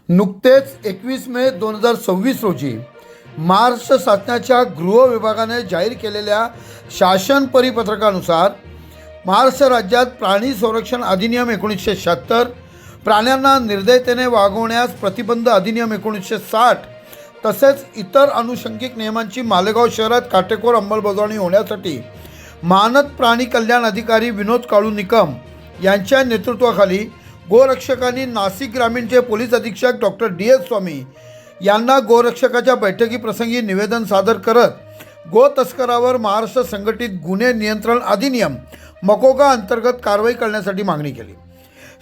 नुकतेच 21 मे 2026 रोजी महाराष्ट्र शासनाच्या गृह विभागाने जाहीर केलेल्या शासन परिपत्रकानुसार महाराष्ट्र राज्यात प्राणी संरक्षण अधिनियम 1976, प्राण्यांना निर्दयतेने वागवण्यास प्रतिबंध अधिनियम 1960 तसेच इतर अनुषंगिक नियमांची मालेगाव शहरात काटेकोर अंमलबजावणी होण्यासाठी मानद प्राणी कल्याण अधिकारी विनोद काळू निकम यांच्या नेतृत्वाखाली गोरक्षकांनी नाशिक ग्रामीणचे पोलीस अधीक्षक डॉक्टर DS स्वामी यांना गोरक्षकाच्या बैठकीप्रसंगी निवेदन सादर करत गो तस्करावर महाराष्ट्र संघटित गुन्हे नियंत्रण अधिनियम मकोगा अंतर्गत कारवाई करण्यासाठी मागणी केली।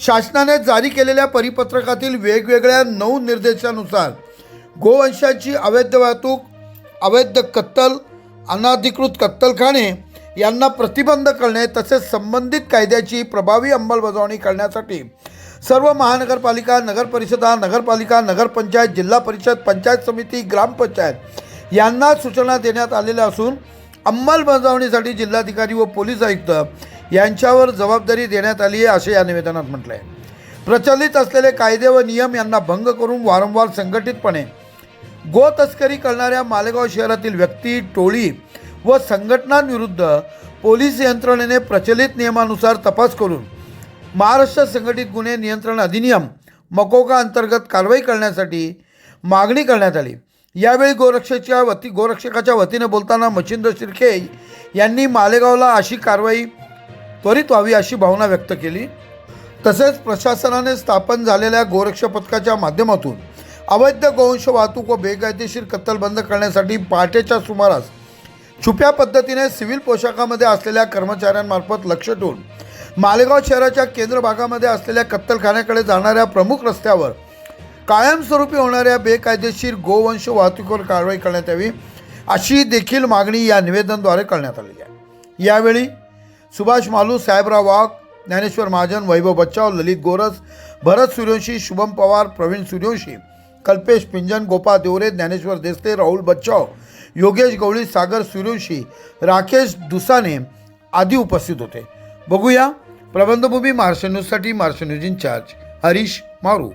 शासनाने जारी केलेल्या परिपत्रकातील वेगवेगळ्या 9 निर्देशानुसार गोवंशाची अवैध वाहतूक, अवैध कत्तल, अनधिकृत कत्तलखाने यांना प्रतिबंध करणे तसेच संबंधित कायद्याची प्रभावी अंमलबजावणी करण्यासाठी सर्व महानगरपालिका, नगरपरिषदा, नगरपालिका, नगरपंचायत, जिल्हा परिषद, पंचायत समिती, ग्रामपंचायत यांना सूचना देण्यात आलेल्या असून अंमलबजावणीसाठी जिल्हाधिकारी व पोलीस आयुक्त यांच्यावर जबाबदारी देण्यात आली आहे असे या निवेदनात म्हटले आहे। प्रचलित असलेले कायदे व नियम यांना भंग करून वारंवार संघटितपणे गो तस्करी करणाऱ्या मालेगाव शहरातील व्यक्ती, टोळी व संघटनांविरुद्ध पोलीस यंत्रणेने प्रचलित नियमानुसार तपास करून महाराष्ट्र संघटित गुन्हे नियंत्रण अधिनियम मकोगा अंतर्गत कारवाई करण्यासाठी मागणी करण्यात आली। यावेळी गोरक्षकाच्या वतीने बोलताना मच्छिंद्र शिर्के यांनी मालेगावला अशी कारवाई त्वरित व्हावी अशी भावना व्यक्त केली। तसेच प्रशासनाने स्थापन झालेल्या गोरक्षक पथकाच्या माध्यमातून अवैध गोवंश वाहतूक व बेकायदेशीर कत्तल बंद करण्यासाठी पहाटेच्या सुमारास छुप्या पद्धतीने सिव्हिल पोशाखामध्ये असलेल्या कर्मचाऱ्यांमार्फत लक्ष ठेवून मालेगाव शहराच्या केंद्र भागामध्ये असलेल्या कत्तलखान्याकडे जाणाऱ्या प्रमुख रस्त्यावर कायमस्वरूपी होणाऱ्या बेकायदेशीर गोवंश वाहतुकीवर कारवाई करण्यात यावी अशी देखील मागणी या निवेदनाद्वारे करण्यात आली आहे। यावेळी सुभाष मालू, साहेबराव वाघ, ज्ञानेश्वर महाजन, वैभव बच्चाव, ललित गोरस, भरत सूर्यवंशी, शुभम पवार, प्रवीण सूर्यवंशी, कल्पेश पिंजन, गोपाळ देवरे, ज्ञानेश्वर देसते, राहुल बच्चाव, योगेश गवळी, सागर सूर्यवंशी, राकेश दुसाने आदी उपस्थित होते। बघूया प्रबंधभूमी महाराष्ट्र न्यूजसाठी महाराष्ट्र न्यूज इंचार्ज हरीश मारू।